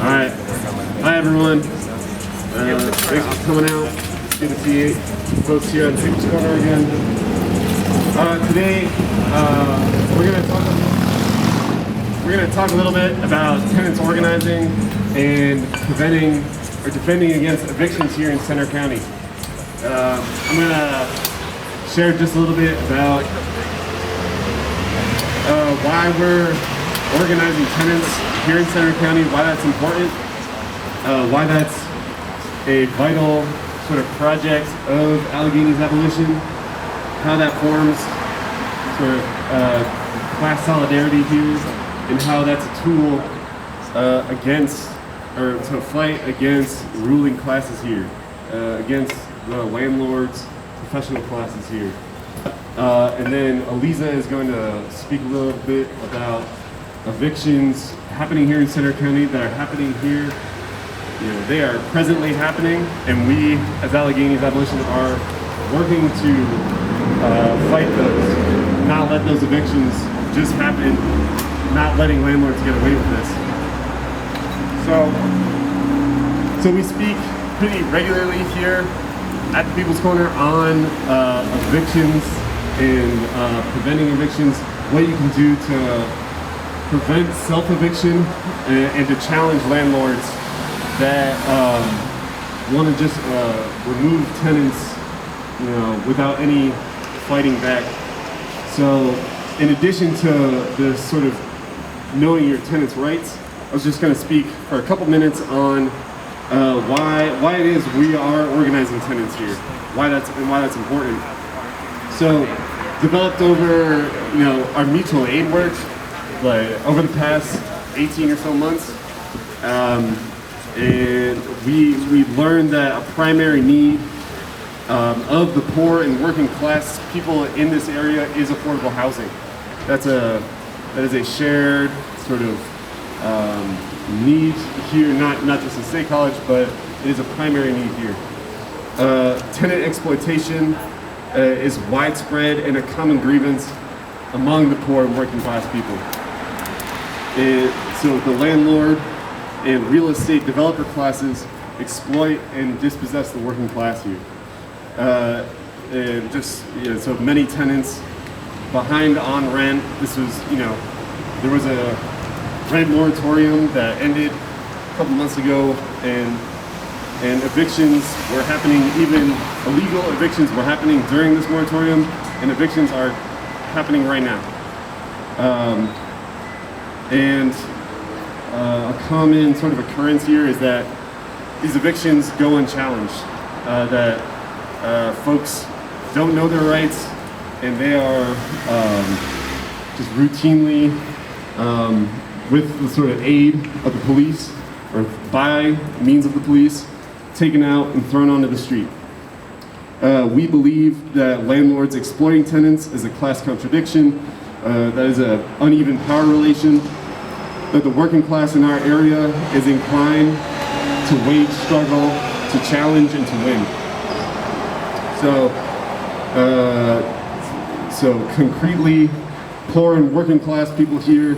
Alright. Hi everyone. Thanks for coming out. It's good to see folks here on People's Corner again. Today we're gonna talk a little bit about tenants organizing and preventing or defending against evictions here in Center County. I'm gonna share just a little bit about why we're organizing tenants here in Center County, why that's important, why that's a vital sort of project of Allegheny's abolition, how that forms sort of class solidarity here, and how that's a tool against, or to fight against ruling classes here, against the landlords, professional classes here. And then Aliza is going to speak a little bit about evictions happening here in Center County that are happening here. You know, they are presently happening, and we, as Allegheny's abolition, are working to fight those, not let those evictions just happen, not letting landlords get away with this. So we speak pretty regularly here at the People's Corner on evictions and preventing evictions, what you can do to prevent self-eviction and to challenge landlords that want to just remove tenants, you know, without any fighting back. So, in addition to this sort of knowing your tenants' rights, I was just going to speak for a couple minutes on why it is we are organizing tenants here, why that's important. So, developed over, you know, our mutual aid work, like over the past 18 or so months, and we learned that a primary need of the poor and working class people in this area is affordable housing. That is a shared sort of need here, not just in State College, but it is a primary need here. Tenant exploitation is widespread and a common grievance among the poor and working class people. So the landlord and real estate developer classes exploit and dispossess the working class here. And just, you know, so many tenants behind on rent. This was, you know, there was a rent moratorium that ended a couple months ago, and evictions were happening, even illegal evictions were happening during this moratorium, and evictions are happening right now. A common sort of occurrence here is that these evictions go unchallenged, that folks don't know their rights, and they are just routinely, with the sort of aid of the police, or by means of the police, taken out and thrown onto the street. We believe that landlords exploiting tenants is a class contradiction, that is an uneven power relation, that the working class in our area is inclined to wage struggle, to challenge, and to win. So concretely, poor and working class people here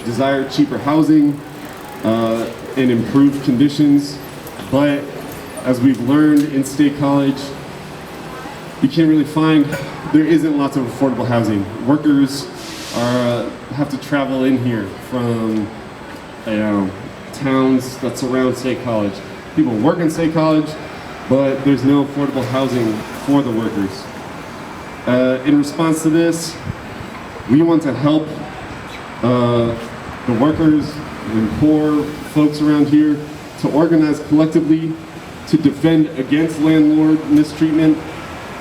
desire cheaper housing and improved conditions, but as we've learned in State College, you can't really find, there isn't lots of affordable housing. Workers have to travel in here from, you know, towns that surround State College. People work in State College, but there's no affordable housing for the workers. In response to this, we want to help the workers and poor folks around here to organize collectively to defend against landlord mistreatment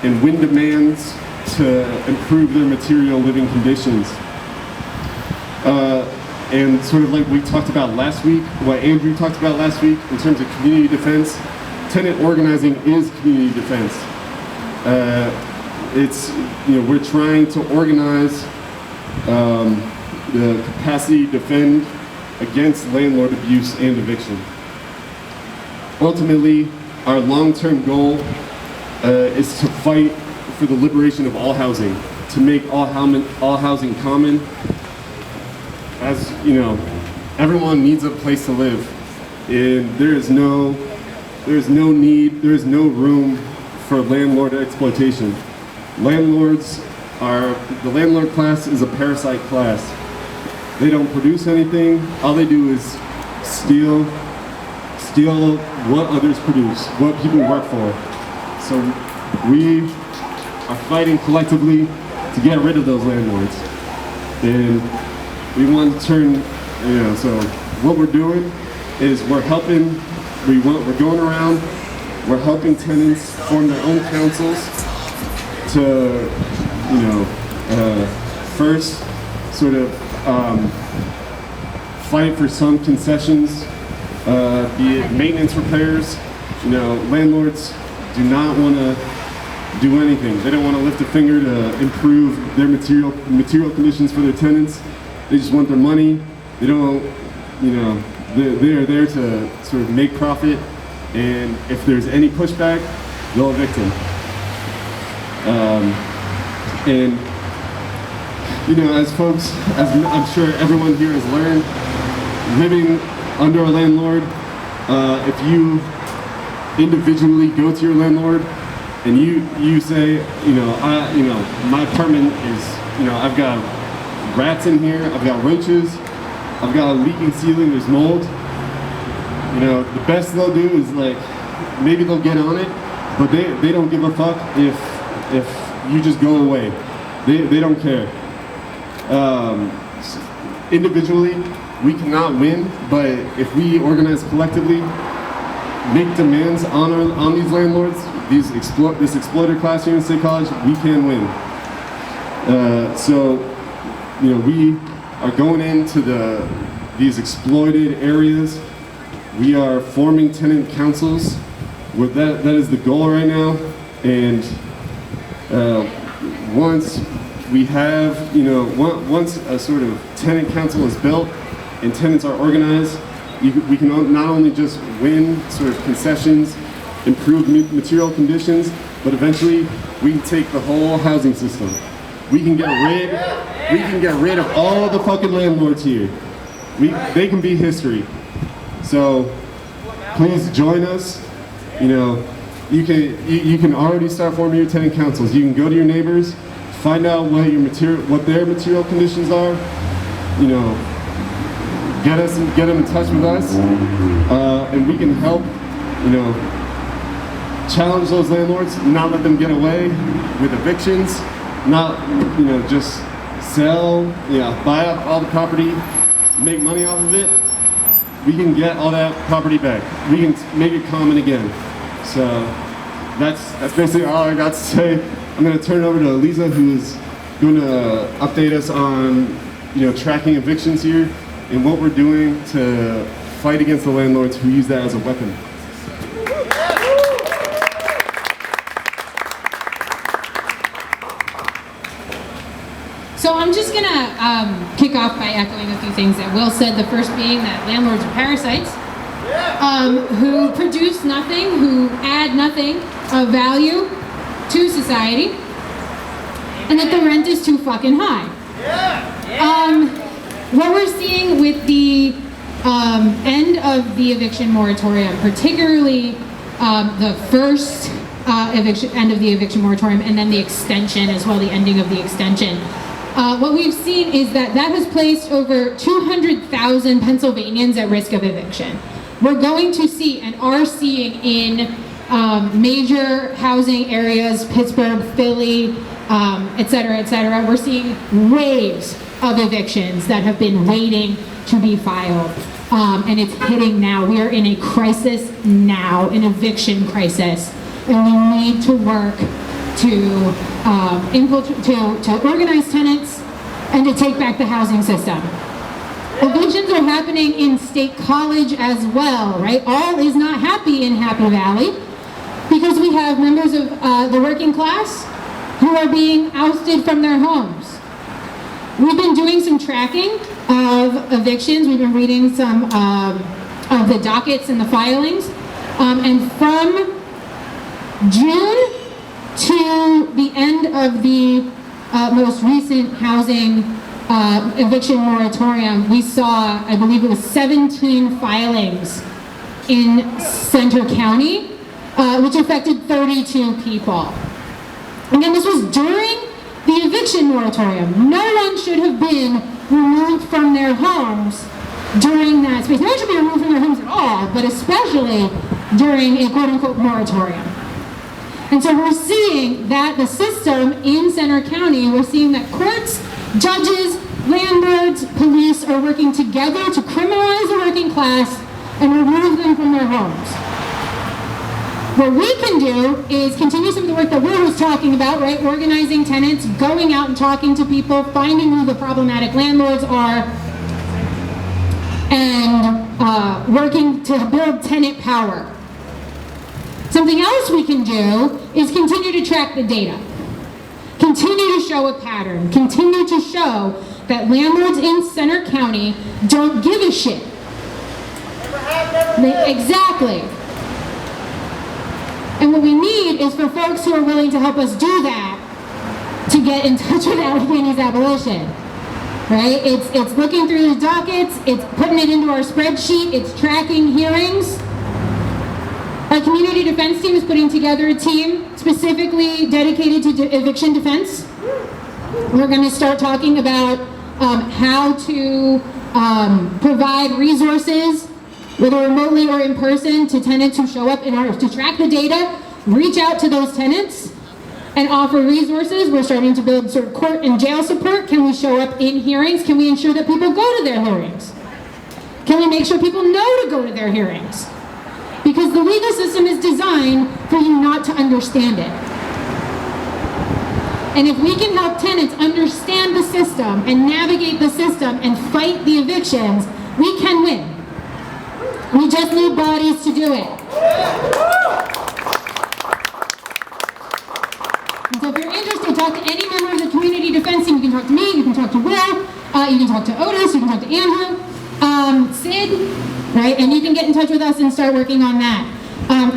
and win demands to improve their material living conditions. And sort of like we talked about last week, what Andrew talked about last week in terms of community defense, tenant organizing is community defense. It's, you know, we're trying to organize the capacity to defend against landlord abuse and eviction. Ultimately, our long-term goal is to fight for the liberation of all housing, to make all housing common. As you know, everyone needs a place to live, and there is no need, there is no room for landlord exploitation. The landlord class is a parasite class. They don't produce anything. All they do is steal what others produce, what people work for. So we are fighting collectively to get rid of those landlords. And we want to turn, so what we're doing is we're going around, we're helping tenants form their own councils to, first sort of fight for some concessions, be it maintenance repairs. Landlords do not want to do anything. They don't want to lift a finger to improve their material conditions for their tenants. They just want their money. They don't, they are there to sort of make profit, and if there's any pushback, they'll evict them. As folks, as I'm sure everyone here has learned, living under a landlord, if you individually go to your landlord and you say, my apartment is, I've got rats in here, I've got roaches, I've got a leaking ceiling, there's mold. The best they'll do is maybe they'll get on it, but they don't give a fuck if you just go away. They don't care. Individually, we cannot win, but if we organize collectively, make demands on these landlords, this exploiter class here in State College, we can win. We are going into these exploited areas. We are forming tenant councils. That is the goal right now. And once we have, once a sort of tenant council is built and tenants are organized, we can not only just win sort of concessions, improve material conditions, but eventually we can take the whole housing system. We can get rid of all the fucking landlords here. They can be history. So please join us. You can already start forming your tenant councils. You can go to your neighbors, find out what their material conditions are. Get them in touch with us, and we can help. Challenge those landlords, not let them get away with evictions, not just sell, buy up all the property, make money off of it. We can get all that property back. We can make it common again. So that's basically all I got to say. I'm going to turn it over to Lisa, who's going to update us on tracking evictions here and what we're doing to fight against the landlords who use that as a weapon. So I'm just going to kick off by echoing a few things that Will said, the first being that landlords are parasites who produce nothing, who add nothing of value to society, and that the rent is too fucking high. What we're seeing with the end of the eviction moratorium, particularly the first end of the eviction moratorium and then the extension as well, the ending of the extension, what we've seen is that has placed over 200,000 Pennsylvanians at risk of eviction. We're going to see and are seeing in major housing areas, Pittsburgh, Philly, et cetera, we're seeing waves of evictions that have been waiting to be filed. And it's hitting now. We are in a crisis now, an eviction crisis. And we need to work to organize tenants and to take back the housing system. Evictions are happening in State College as well, right? All is not happy in Happy Valley because we have members of the working class who are being ousted from their homes. We've been doing some tracking of evictions. We've been reading some of the dockets and the filings. And from June to the end of the most recent housing eviction moratorium, we saw, I believe it was 17 filings in Center County, which affected 32 people. Again, this was during the eviction moratorium. No one should have been removed from their homes during that space. No one should be removed from their homes at all, but especially during a quote-unquote moratorium. And so we're seeing that the system in Center County, we're seeing that courts, judges, landlords, police are working together to criminalize the working class and remove them from their homes. What we can do is continue some of the work that Will was talking about, right? Organizing tenants, going out and talking to people, finding who the problematic landlords are, and working to build tenant power. Something else we can do is continue to track the data. Continue to show a pattern. Continue to show that landlords in Center County don't give a shit. Exactly. And what we need is for folks who are willing to help us do that to get in touch with Allegheny's abolition. Right? It's looking through the dockets, it's putting it into our spreadsheet, it's tracking hearings. Our community defense team is putting together a team specifically dedicated to eviction defense. We're going to start talking about how to provide resources, whether remotely or in person, to tenants who show up in order to track the data, reach out to those tenants, and offer resources. We're starting to build sort of court and jail support. Can we show up in hearings? Can we ensure that people go to their hearings? Can we make sure people know to go to their hearings? Because the legal system is designed for you not to understand it. And if we can help tenants understand the system and navigate the system and fight the evictions, we can win. We just need bodies to do it. And so if you're interested, talk to any member of the community defense team. You can talk to me, you can talk to Will, you can talk to Otis, you can talk to Andrew, Sid, right? And you can get in touch with us and start working on that.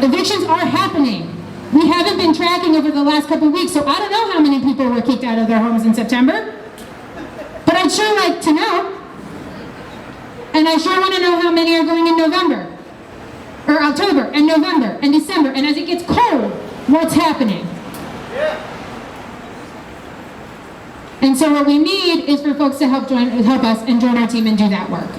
Evictions are happening. We haven't been tracking over the last couple of weeks, so I don't know how many people were kicked out of their homes in September. But I'd sure like to know. And I sure want to know how many are going in November, or October, and November, and December, and as it gets cold, what's happening? And so what we need is for folks to help us and join our team and do that work.